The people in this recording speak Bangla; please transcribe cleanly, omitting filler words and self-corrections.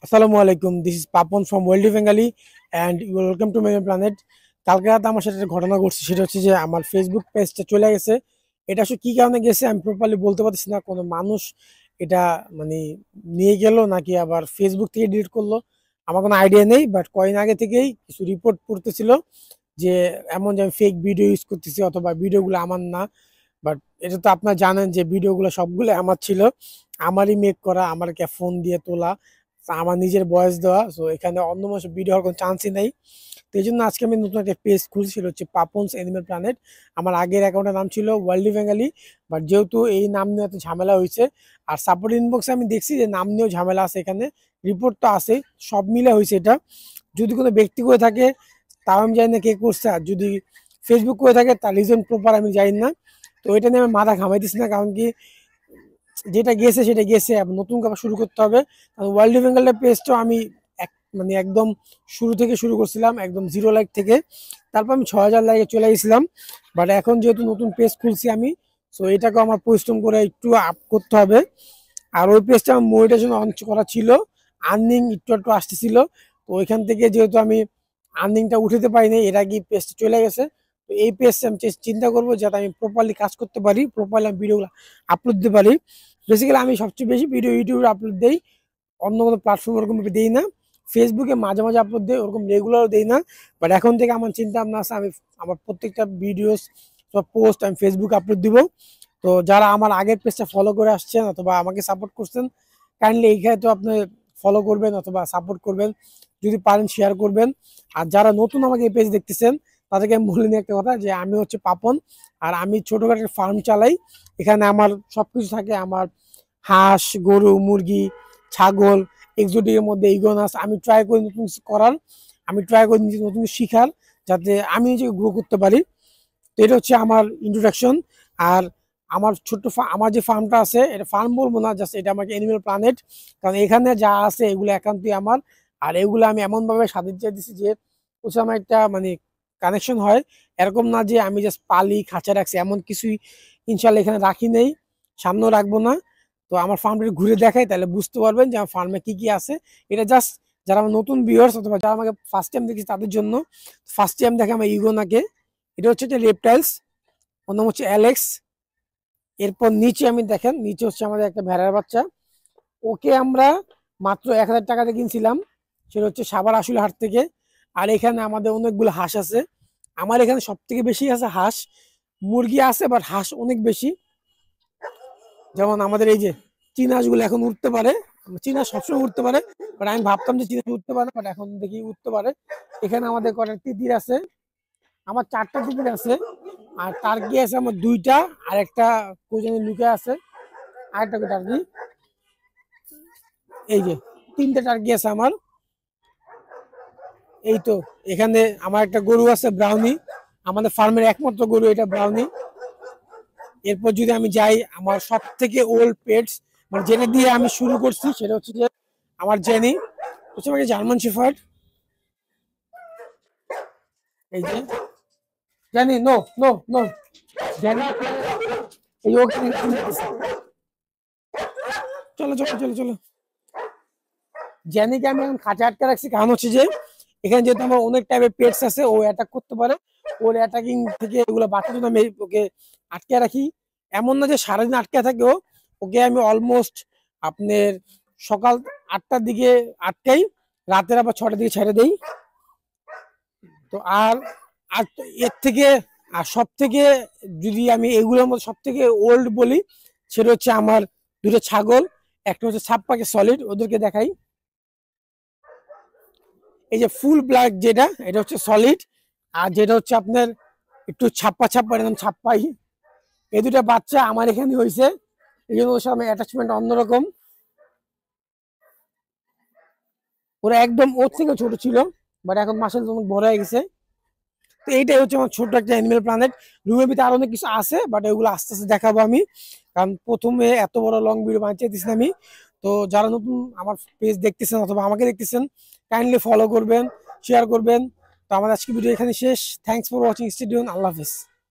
আসসালামু আলাইকুম, this is Papon from world Bengali and you welcome to my planet. কালকে রাতে আমার সাথে একটা ঘটনা ঘটছে, সেটা হচ্ছে যে আমার ফেসবুক পেজটা চলে গেছে। এটা আসলে কি কারণে গেছে আমি প্রপারলি বলতে পারতেছি না। কোনো মানুষ এটা মানে নিয়ে গেল নাকি আবার ফেসবুক থেকে ডিলিট করলো, আমার কোনো আইডিয়া নেই। বাট কয়েকদিন আগে থেকেই কিছু রিপোর্ট পড়তেছিল যে এমন যে আমি ফেক ভিডিও ইউজ করতেছি অথবা ভিডিওগুলো আমার না। বাট এটা তো আপনারা জানেন যে ভিডিওগুলো সবগুলো আমার ছিল, আমারই মেক করা, আমারকে ফোন দিয়ে তোলা, আমার নিজের ভয়েস দেওয়া। সো এখানে অন্য মানুষের ভিডিও হওয়ার কোনো চান্সই নাই। তো এই জন্য আজকে আমি নতুন একটা পেজ খুলছি, সেটা হচ্ছে পাপনস এনিমেল প্ল্যানেট। আমার আগের অ্যাকাউন্টের নাম ছিল ওয়ার্ল্ড বেঙ্গালি, বাট যেহেতু এই নাম নিয়ে এত ঝামেলা হয়েছে, আর সাপোর্ট ইনবক্সে আমি দেখছি যে নাম নিয়েও ঝামেলা আছে, এখানে রিপোর্ট তো আছে, সব মিলে হয়েছে এটা। যদি কোনো ব্যক্তি করে থাকে তাও আমি জানি না কে করছে, আর যদি ফেসবুক করে থাকে তার রিজন প্রপার আমি জানি না। তো এটা নিয়ে আমি মাথা ঘামাইতেছি না, কারণ কি যেটা গেছে সেটা গেছে, নতুন কাজ শুরু করতে হবে। কারণ ওয়ার্ল্ড বেঙ্গলের পেজটাও আমি মানে একদম শুরু থেকে শুরু করছিলাম, একদম 0 লাইক থেকে, তারপর আমি 6,000 লাইকে চলে গেছিলাম। বাট এখন যেহেতু নতুন পেজ খুলছি আমি, সো এটাকে আমার পরিশ্রম করে একটু আপ করতে হবে। আর ওই পেজটা আমার মনিটাইজেশন অন করা ছিল, আর্নিং একটু একটু আসতেছিল। তো ওইখান থেকে যেহেতু আমি আর্নিংটা উঠাতে পারিনি, এর আগে পেজটা চলে গেছে। তো এই পেজটা আমি চিন্তা করবো যাতে আমি প্রপারলি কাজ করতে পারি, প্রপারলি আমি ভিডিওগুলো আপলোড দিতে পারি। বেসিক্যালি আমি সবচেয়ে বেশি ভিডিও ইউটিউবে আপলোড দেই, অন্য কোনো প্ল্যাটফর্ম ওরকম দিই না। ফেসবুকে মাঝে মাঝে আপলোড দিই, ওরকম রেগুলারও দিই না। বাট এখন থেকে আমার চিন্তা ভাবনা আছে, আমি আমার প্রত্যেকটা ভিডিওস সব পোস্ট আমি ফেসবুকে আপলোড দিব। তো যারা আমার আগের পেজটা ফলো করে আসছেন অথবা আমাকে সাপোর্ট করছেন, কাইন্ডলি এইখানে তো আপনি ফলো করবেন অথবা সাপোর্ট করবেন, যদি পারেন শেয়ার করবেন। আর যারা নতুন আমাকে এই পেজ দেখতেছেন, তাদেরকে আমি বলে নিই একটা কথা, যে আমি হচ্ছে পাপন, আর আমি ছোটখাটো ফার্ম চালাই। এখানে আমার সবকিছু থাকে, আমার হাঁস, গরু, মুরগি, ছাগল, এক্সোটিকের মধ্যে ইগোনাস। আমি ট্রাই করি নতুন কিছু করার, আমি ট্রাই করি নিজে নতুন কিছু শিখার, যাতে আমি নিজেকে গ্রো করতে পারি। তো এটা হচ্ছে আমার ইন্ট্রোডাকশন। আর আমার ছোট্ট আমার যে ফার্মটা আছে, এটা ফার্ম বলবো না, জাস্ট এটা আমাকে অ্যানিমেল প্ল্যানেট। কারণ এখানে যা আছে এগুলো একান্তই আমার। আর এগুলো আমি এমনভাবে সাজিয়ে চাইতেছি যে হচ্ছে আমার একটা মানে কানেকশন হয়। এরকম না যে আমি জাস্ট পালি খাঁচা রাখছি, এমন কিছুই ইনশাল্লাহ এখানে রাখি নেই, সামনেও রাখবো না। তো আমার ফার্মটা ঘুরে দেখাই, তাহলে বুঝতে পারবেন যে আমার ফার্মে কি কি আছে। এটা জাস্ট যারা আমার নতুন ভিউয়ার্স অথবা যারা আমাকে ফার্স্ট টাইম দেখেছি তাদের জন্য। ফার্স্ট টাইম দেখে আমার ইগোনাকে, এটা হচ্ছে একটা রেপটাইলস, ওর নাম হচ্ছে অ্যালেক্স। এরপর নিচে আমি দেখেন, নিচে হচ্ছে আমাদের একটা ভেড়ার বাচ্চা। ওকে আমরা মাত্র 1,000 টাকাতে কিনছিলাম, সেটা হচ্ছে সাভার আশুল হাট থেকে। আর এখানে আমাদের অনেকগুলো হাঁস আছে, আমার এখানে সব থেকে বেশি আছে হাঁস। মুরগি আছে বাট হাঁস অনেক বেশি। যেমন আমাদের এই যে চীনা হাঁসগুলো এখন উঠতে পারে, চীনা সবসময় উঠতে পারে, বাট আমি ভাবতাম যে চীনা উঠতে পারে, বাট এখন দেখি উঠতে পারে। এখানে আমাদের কটা তিতির আছে, আমার 4টা তিতির আছে। আর টার্কি আছে আমার 2টা, আর একটা কোজনে লুকে আছে, আর একটা টার্কি। এই যে 3টে টার্কি আছে আমার। এই তো এখানে আমার একটা গরু আছে ব্রাউনি, আমাদের ফার্মের একমাত্র গরু এটা ব্রাউনি। এরপর যদি আমি যাই, আমার সব থেকে ওল্ড পেটস, মানে যেটা দিয়ে আমি শুরু করছি, সেটা হচ্ছে যে আমার জেনি, হচ্ছে আমাকে জার্মান শেফার্ড। এই যে Jenny, no no no, Jenny, এই যে ওকে, চলো চলো চলো চলো। জেনিকে আমি এখন খাঁচা আটকে রাখছি, কারণ হচ্ছে যে এখানে যেহেতু আমার অনেক টাইপের পেটস আছে, ও অ্যাটাক করতে পারে। ওর অ্যাটাকিং থেকে এগুলো বাঁচার জন্য আমি ওকে আটকে রাখি। এমন না যে সারাদিন আটকে থাকে ও, ওকে আমি অলমোস্ট আপনার সকাল 8টার দিকে আটকাই, রাতের আবার 6টার দিকে ছেড়ে দেই। তো আর আর এর থেকে, আর সব থেকে, যদি আমি এগুলোর মধ্যে সব থেকে ওল্ড বলি, সেটা হচ্ছে আমার 2টো ছাগল। একটা হচ্ছে ছাপ্পাকে সলিড, ওদেরকে দেখাই। এই যে ফুল ব্ল্যাক যেটা, এটা হচ্ছে সলিড। আর যেটা হচ্ছে আপনার একটু ছাপ্পা ছাপ্পা, এরকম ছাপ্পাই। এই 2টা বাচ্চা আমার এখানে হয়েছে, এই জন্য ওর সাথে অ্যাটাচমেন্ট অন্যরকম। ওরা একদম ওর থেকে ছোট ছিল, বাট এখন মাসের অনেক বড় হয়ে গেছে। তো এইটাই হচ্ছে আমার ছোট্ট একটা অ্যানিমেল প্ল্যানেট। রুমের ভিতরে আরো অনেক কিছু আছে, বাট এগুলো আস্তে আস্তে দেখাবো আমি, কারণ প্রথমে এত বড় লং ভিডিও বানাতে চাইতেছি আমি। তো যারা নতুন আমার পেজ দেখতেছেন অথবা আমাকে দেখতেছেন, কাইন্ডলি ফলো করবেন, শেয়ার করবেন। তো আমাদের আজকে ভিডিও এখানে শেষ। Thanks for watching, stay tune, আল্লাহ হাফেজ।